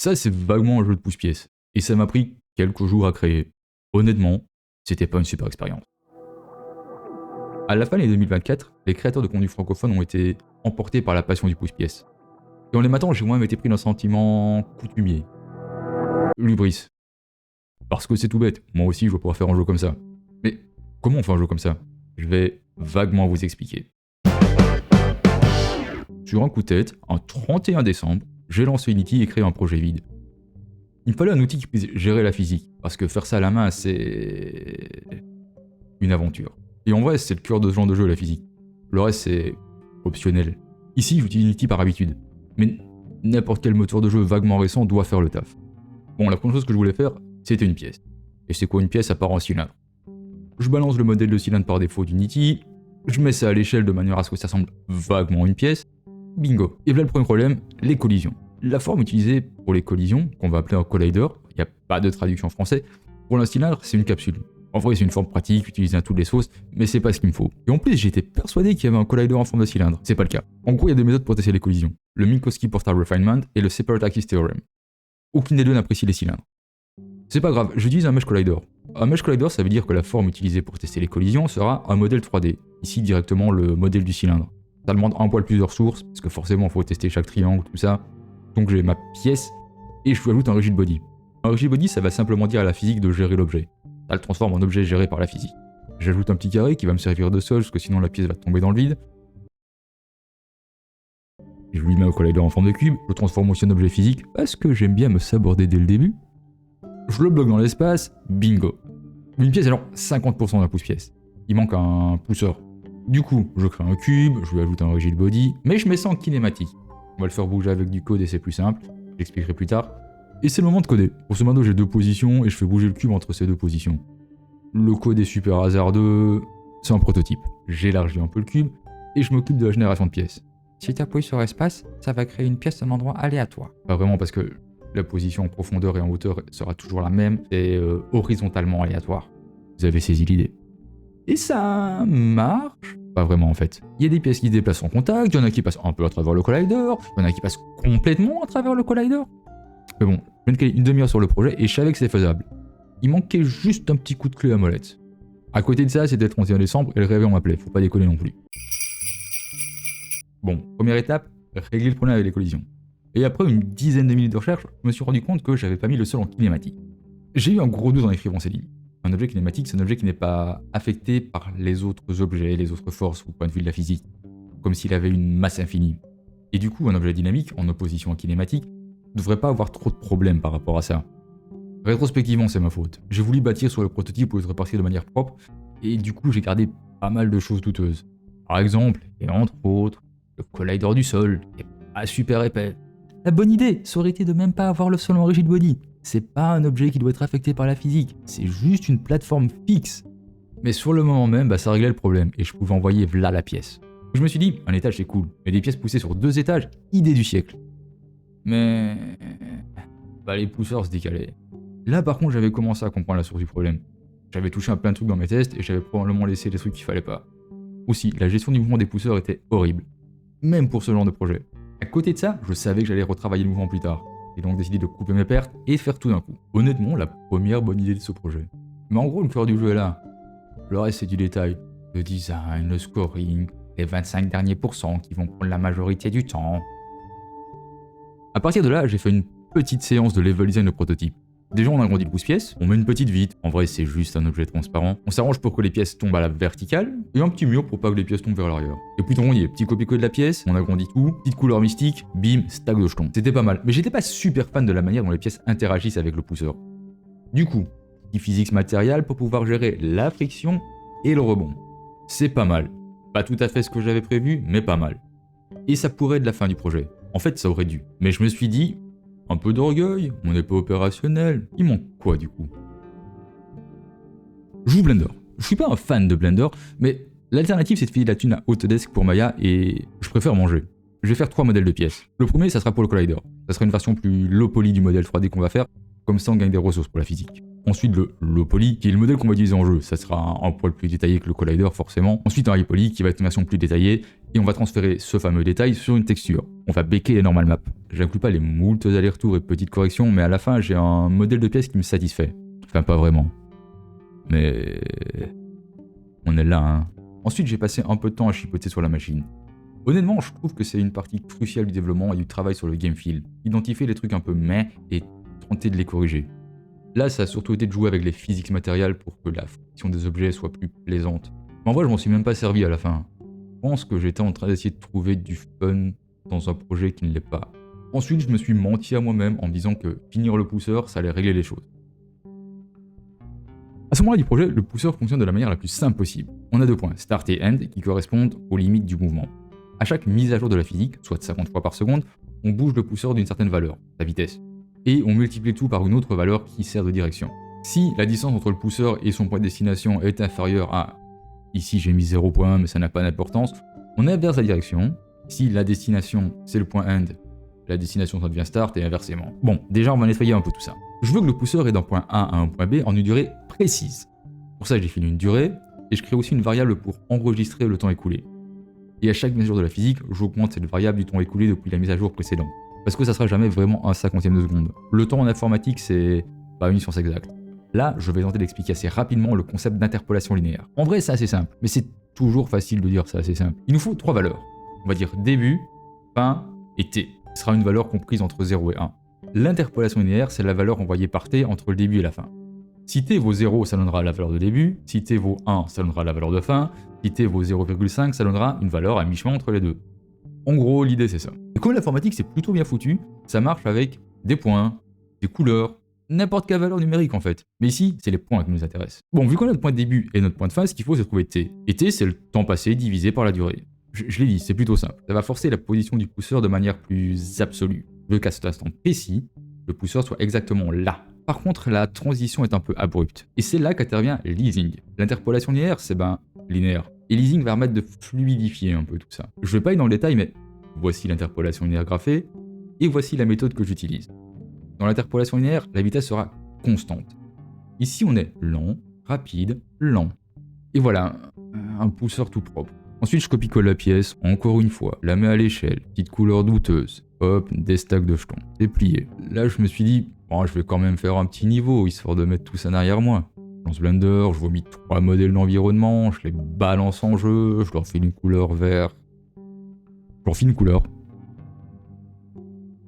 Ça, c'est vaguement un jeu de pouce-pièce. Et ça m'a pris quelques jours à créer. Honnêtement, c'était pas une super expérience. À la fin de l'année 2024, les créateurs de contenu francophones ont été emportés par la passion du pouce-pièce. Et en les matant, j'ai moi-même été pris d'un sentiment coutumier. L'hubris. Parce que c'est tout bête, moi aussi je vais pouvoir faire un jeu comme ça. Mais comment on fait un jeu comme ça? Je vais vaguement vous expliquer. Sur un coup de tête, un 31 décembre, j'ai lancé Unity et créé un projet vide. Il me fallait un outil qui puisse gérer la physique, parce que faire ça à la main, c'est une aventure. Et en vrai, c'est le cœur de ce genre de jeu, la physique. Le reste, c'est optionnel. Ici, j'utilise Unity par habitude. Mais n'importe quel moteur de jeu vaguement récent doit faire le taf. Bon, la première chose que je voulais faire, c'était une pièce. Et c'est quoi une pièce à part un cylindre? Je balance le modèle de cylindre par défaut d'Unity, je mets ça à l'échelle de manière à ce que ça ressemble vaguement à une pièce. Bingo. Et là le premier problème, les collisions. La forme utilisée pour les collisions, qu'on va appeler un collider, il n'y a pas de traduction en français, pour un cylindre, c'est une capsule. En vrai, c'est une forme pratique, utilisée à toutes les sauces, mais c'est pas ce qu'il me faut. Et en plus, j'étais persuadé qu'il y avait un collider en forme de cylindre. C'est pas le cas. En gros, il y a des méthodes pour tester les collisions. Le Minkowski Portal Refinement et le Separate Axis Theorem. Aucune des deux n'apprécie les cylindres. C'est pas grave, j'utilise un Mesh Collider. Un Mesh Collider, ça veut dire que la forme utilisée pour tester les collisions sera un modèle 3D. Ici, directement le modèle du cylindre. Ça demande un poil plusieurs sources, parce que forcément, il faut tester chaque triangle, tout ça. Donc j'ai ma pièce, et je lui ajoute un rigid body. Un rigid body, ça va simplement dire à la physique de gérer l'objet. Ça le transforme en objet géré par la physique. J'ajoute un petit carré qui va me servir de sol, parce que sinon la pièce va tomber dans le vide. Je lui mets un collider en forme de cube, je le transforme aussi en objet physique, parce que j'aime bien me saborder dès le début. Je le bloque dans l'espace, bingo. Une pièce alors 50% d'un pouce-pièce. Il manque un pousseur. Du coup, je crée un cube, je lui ajoute un rigid body, mais je mets ça en kinématique. On va le faire bouger avec du code et c'est plus simple, j'expliquerai plus tard. Et c'est le moment de coder. Grosso modo, j'ai deux positions et je fais bouger le cube entre ces deux positions. Le code est super hasardeux, c'est un prototype. J'élargis un peu le cube et je m'occupe de la génération de pièces. Si tu appuies sur espace, ça va créer une pièce à un endroit aléatoire. Pas vraiment parce que la position en profondeur et en hauteur sera toujours la même, c'est horizontalement aléatoire. Vous avez saisi l'idée. Et ça marche. Pas vraiment en fait. Il y a des pièces qui se déplacent en contact, il y en a qui passent un peu à travers le collider, il y en a qui passent complètement à travers le collider. Mais bon, je viens de caler une demi-heure sur le projet et je savais que c'était faisable. Il manquait juste un petit coup de clé à molette. À côté de ça, c'était le 31 décembre et le réveillon m'appelait, faut pas déconner non plus. Bon, première étape, régler le problème avec les collisions. Et après une dizaine de minutes de recherche, je me suis rendu compte que j'avais pas mis le sol en kinématique. J'ai eu un gros doute en écrivant ces lignes. Un objet kinématique, c'est un objet qui n'est pas affecté par les autres objets, les autres forces au point de vue de la physique, comme s'il avait une masse infinie. Et du coup, un objet dynamique, en opposition à kinématique, ne devrait pas avoir trop de problèmes par rapport à ça. Rétrospectivement, c'est ma faute. J'ai voulu bâtir sur le prototype au lieu de repartir de manière propre, et du coup, j'ai gardé pas mal de choses douteuses. Par exemple, et entre autres, le collider du sol est pas super épais. La bonne idée, ça aurait été de même pas avoir le sol en rigid body. C'est pas un objet qui doit être affecté par la physique, c'est juste une plateforme fixe. Mais sur le moment même, ça réglait le problème, et je pouvais envoyer v'là la pièce. Je me suis dit, un étage c'est cool, mais des pièces poussées sur 2 étages, idée du siècle. Mais... les pousseurs se décalaient. Là par contre, j'avais commencé à comprendre la source du problème. J'avais touché à plein de trucs dans mes tests, et j'avais probablement laissé des trucs qu'il fallait pas. Aussi, la gestion du mouvement des pousseurs était horrible. Même pour ce genre de projet. À côté de ça, je savais que j'allais retravailler le mouvement plus tard. J'ai donc décidé de couper mes pertes et de faire tout d'un coup. Honnêtement, la première bonne idée de ce projet. Mais en gros, le cœur du jeu est là. Le reste, c'est du détail. Le design, le scoring, les 25 derniers pourcents qui vont prendre la majorité du temps. À partir de là, j'ai fait une petite séance de level design de prototype. Déjà, on agrandit le pouce-pièce, on met une petite vitre, en vrai c'est juste un objet transparent. On s'arrange pour que les pièces tombent à la verticale, et un petit mur pour pas que les pièces tombent vers l'arrière. Et puis on y est, petit copier-coller de la pièce, on agrandit tout, petite couleur mystique, bim, stack de jetons. C'était pas mal, mais j'étais pas super fan de la manière dont les pièces interagissent avec le pousseur. Du coup, petit physics matériel pour pouvoir gérer la friction et le rebond. C'est pas mal. Pas tout à fait ce que j'avais prévu, mais pas mal. Et ça pourrait être la fin du projet. En fait, ça aurait dû. Mais je me suis dit, un peu d'orgueil, on n'est pas opérationnel. Il manque quoi du coup? Je joue Blender. Je suis pas un fan de Blender, mais l'alternative c'est de filer de la thune à Autodesk pour Maya et je préfère manger. Je vais faire 3 modèles de pièces. Le premier, ça sera pour le collider. Ça sera une version plus low poly du modèle 3D qu'on va faire, comme ça on gagne des ressources pour la physique. Ensuite le low poly, qui est le modèle qu'on va utiliser en jeu. Ça sera un poil plus détaillé que le collider forcément. Ensuite un high poly qui va être une version plus détaillée Et on va transférer ce fameux détail sur une texture. On va baker les normal maps. J'inclus pas les moultes allers-retours et petites corrections, mais à la fin, j'ai un modèle de pièce qui me satisfait. Enfin, pas vraiment. Mais... on est là, hein. Ensuite, j'ai passé un peu de temps à chipoter sur la machine. Honnêtement, je trouve que c'est une partie cruciale du développement et du travail sur le game feel. Identifier les trucs un peu meh et tenter de les corriger. Là, ça a surtout été de jouer avec les physiques matérielles pour que la fonction des objets soit plus plaisante. Mais en vrai, je m'en suis même pas servi à la fin. Je pense que j'étais en train d'essayer de trouver du fun dans un projet qui ne l'est pas. Ensuite, je me suis menti à moi-même en me disant que finir le pousseur, ça allait régler les choses. À ce moment-là du projet, le pousseur fonctionne de la manière la plus simple possible. On a deux points, start et end, qui correspondent aux limites du mouvement. À chaque mise à jour de la physique, soit de 50 fois par seconde, on bouge le pousseur d'une certaine valeur, sa vitesse. Et on multiplie tout par une autre valeur qui sert de direction. Si la distance entre le pousseur et son point de destination est inférieure à... ici j'ai mis 0 point mais ça n'a pas d'importance, on inverse la direction. Si la destination c'est le point end, la destination ça devient start et inversement. Bon, déjà on va nettoyer un peu tout ça. Je veux que le pousseur ait d'un point A à un point B en une durée précise. Pour ça j'ai défini une durée, et je crée aussi une variable pour enregistrer le temps écoulé. Et à chaque mise à jour de la physique, j'augmente cette variable du temps écoulé depuis la mise à jour précédente. Parce que ça sera jamais vraiment un 50e de seconde. Le temps en informatique, c'est pas une science exacte. Là, je vais tenter d'expliquer assez rapidement le concept d'interpolation linéaire. En vrai, c'est assez simple, mais c'est toujours facile de dire ça assez simple. Il nous faut trois valeurs. On va dire début, fin et t. Ce sera une valeur comprise entre 0 et 1. L'interpolation linéaire, c'est la valeur envoyée par t entre le début et la fin. Si t vaut 0, ça donnera la valeur de début. Si t vaut 1, ça donnera la valeur de fin. Si t vaut 0,5, ça donnera une valeur à mi-chemin entre les deux. En gros, l'idée c'est ça. Et comme l'informatique c'est plutôt bien foutu, ça marche avec des points, des couleurs, n'importe quelle valeur numérique en fait. Mais ici, c'est les points qui nous intéressent. Bon, vu qu'on a notre point de début et notre point de fin, ce qu'il faut c'est trouver t. Et t, c'est le temps passé divisé par la durée. Je l'ai dit, c'est plutôt simple. Ça va forcer la position du pousseur de manière plus absolue. Je veux qu'à cet instant précis, le pousseur soit exactement là. Par contre, la transition est un peu abrupte. Et c'est là qu'intervient leasing. L'interpolation linéaire, c'est linéaire. Et leasing va permettre de fluidifier un peu tout ça. Je vais pas aller dans le détail, mais voici l'interpolation linéaire graphée, et voici la méthode que j'utilise. Dans l'interpolation linéaire, la vitesse sera constante. Ici, on est lent, rapide, lent. Et voilà, un pousseur tout propre. Ensuite, je copie-colle la pièce, encore une fois, la mets à l'échelle, petite couleur douteuse, hop, des stacks de jetons, c'est plié. Là, je me suis dit, bon, je vais quand même faire un petit niveau, histoire de mettre tout ça derrière moi. Je lance Blender, je vomis 3 modèles d'environnement, je les balance en jeu, je leur file une couleur vert. Je leur file une couleur.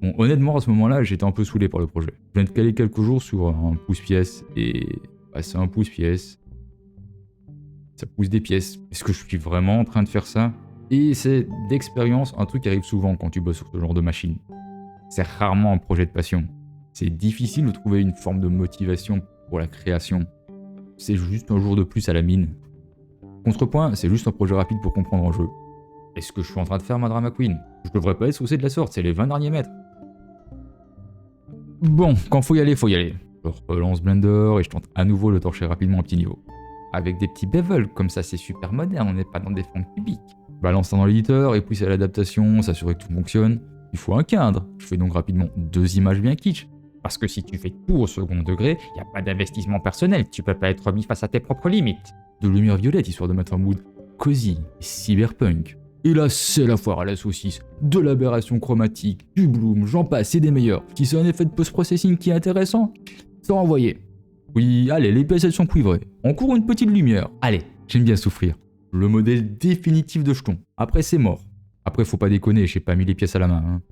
Bon, honnêtement, à ce moment-là, j'étais un peu saoulé par le projet. Je viens de caler quelques jours sur un pouce-pièce, et bah, c'est un pouce-pièce. Ça pousse des pièces. Est-ce que je suis vraiment en train de faire ça? Et c'est d'expérience un truc qui arrive souvent quand tu bosses sur ce genre de machine. C'est rarement un projet de passion. C'est difficile de trouver une forme de motivation pour la création. C'est juste un jour de plus à la mine. Contrepoint, c'est juste un projet rapide pour comprendre un jeu. Est-ce que je suis en train de faire ma drama queen? Je devrais pas être saucé de la sorte, c'est les 20 derniers mètres. Bon, quand faut y aller, faut y aller. Je relance Blender et je tente à nouveau de torcher rapidement un petit niveau. Avec des petits bevels, comme ça c'est super moderne, on n'est pas dans des formes cubiques. Je balance ça dans l'éditeur et puis c'est l'adaptation, s'assurer que tout fonctionne. Il faut un cadre. Je fais donc rapidement 2 images bien kitsch. Parce que si tu fais tout au second degré, il n'y a pas d'investissement personnel, tu peux pas être mis face à tes propres limites. De lumière violette histoire de mettre un mood cosy, cyberpunk. Et là c'est la foire à la saucisse, de l'aberration chromatique, du bloom, j'en passe, et des meilleurs. Si c'est un effet de post-processing qui est intéressant, c'est envoyé. Oui, allez, les pièces elles sont cuivrées. Encore une petite lumière. Allez, j'aime bien souffrir. Le modèle définitif de jeton. Après c'est mort. Après faut pas déconner, j'ai pas mis les pièces à la main. Hein.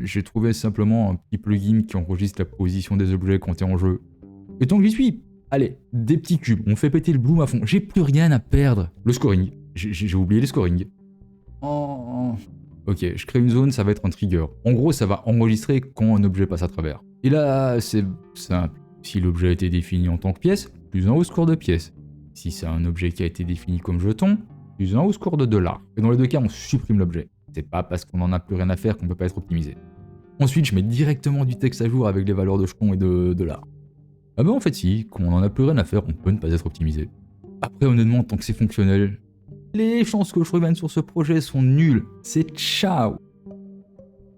J'ai trouvé simplement un petit plugin qui enregistre la position des objets quand t'es en jeu. Et tant que j'y suis, allez, des petits cubes, on fait péter le bloom à fond, j'ai plus rien à perdre. Le scoring, j'ai oublié les scoring. Oh. Ok, je crée une zone, ça va être un trigger. En gros, ça va enregistrer quand un objet passe à travers. Et là, c'est simple. Si l'objet a été défini en tant que pièce, plus 1 au score de pièce. Si c'est un objet qui a été défini comme jeton, plus 1 au score de $. Et dans les deux cas, on supprime l'objet. C'est pas parce qu'on en a plus rien à faire qu'on peut pas être optimisé. Ensuite, je mets directement du texte à jour avec les valeurs de jetons et de $. Ah ben en fait si, quand on en a plus rien à faire, on peut ne pas être optimisé. Après honnêtement, tant que c'est fonctionnel, les chances que je revienne sur ce projet sont nulles. C'est ciao.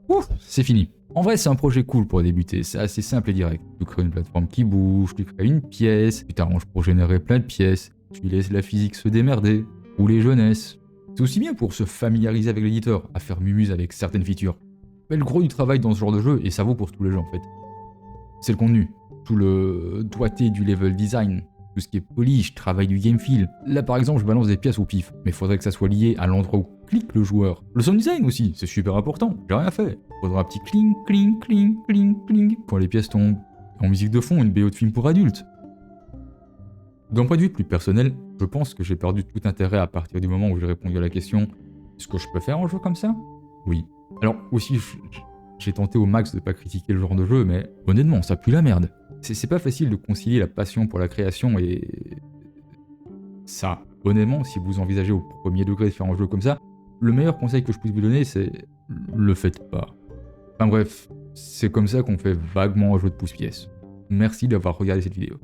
Ouf, c'est fini. En vrai, c'est un projet cool pour débuter, c'est assez simple et direct. Tu crées une plateforme qui bouge, tu crées une pièce, tu t'arranges pour générer plein de pièces, tu laisses la physique se démerder, ou les jeunesses. C'est aussi bien pour se familiariser avec l'éditeur, à faire mumuse avec certaines features. Mais le gros du travail dans ce genre de jeu, et ça vaut pour tous les jeux en fait, c'est le contenu. Tout le doigté du level design, tout ce qui est polish, travail du game feel. Là par exemple, je balance des pièces au pif, mais faudrait que ça soit lié à l'endroit où clique le joueur. Le sound design aussi, c'est super important, j'ai rien fait. Faudra un petit cling, cling, cling, cling, cling, quand les pièces tombent. En musique de fond, une BO de film pour adultes. D'un point de vue plus personnel, je pense que j'ai perdu tout intérêt à partir du moment où j'ai répondu à la question « Est-ce que je peux faire un jeu comme ça ?» Oui. Alors aussi, j'ai tenté au max de pas critiquer le genre de jeu, mais honnêtement, ça pue la merde. C'est pas facile de concilier la passion pour la création et... ça. Honnêtement, si vous envisagez au premier degré de faire un jeu comme ça, le meilleur conseil que je puisse vous donner, c'est le faites pas. Enfin bref, c'est comme ça qu'on fait vaguement un jeu de pouce-pièce. Merci d'avoir regardé cette vidéo.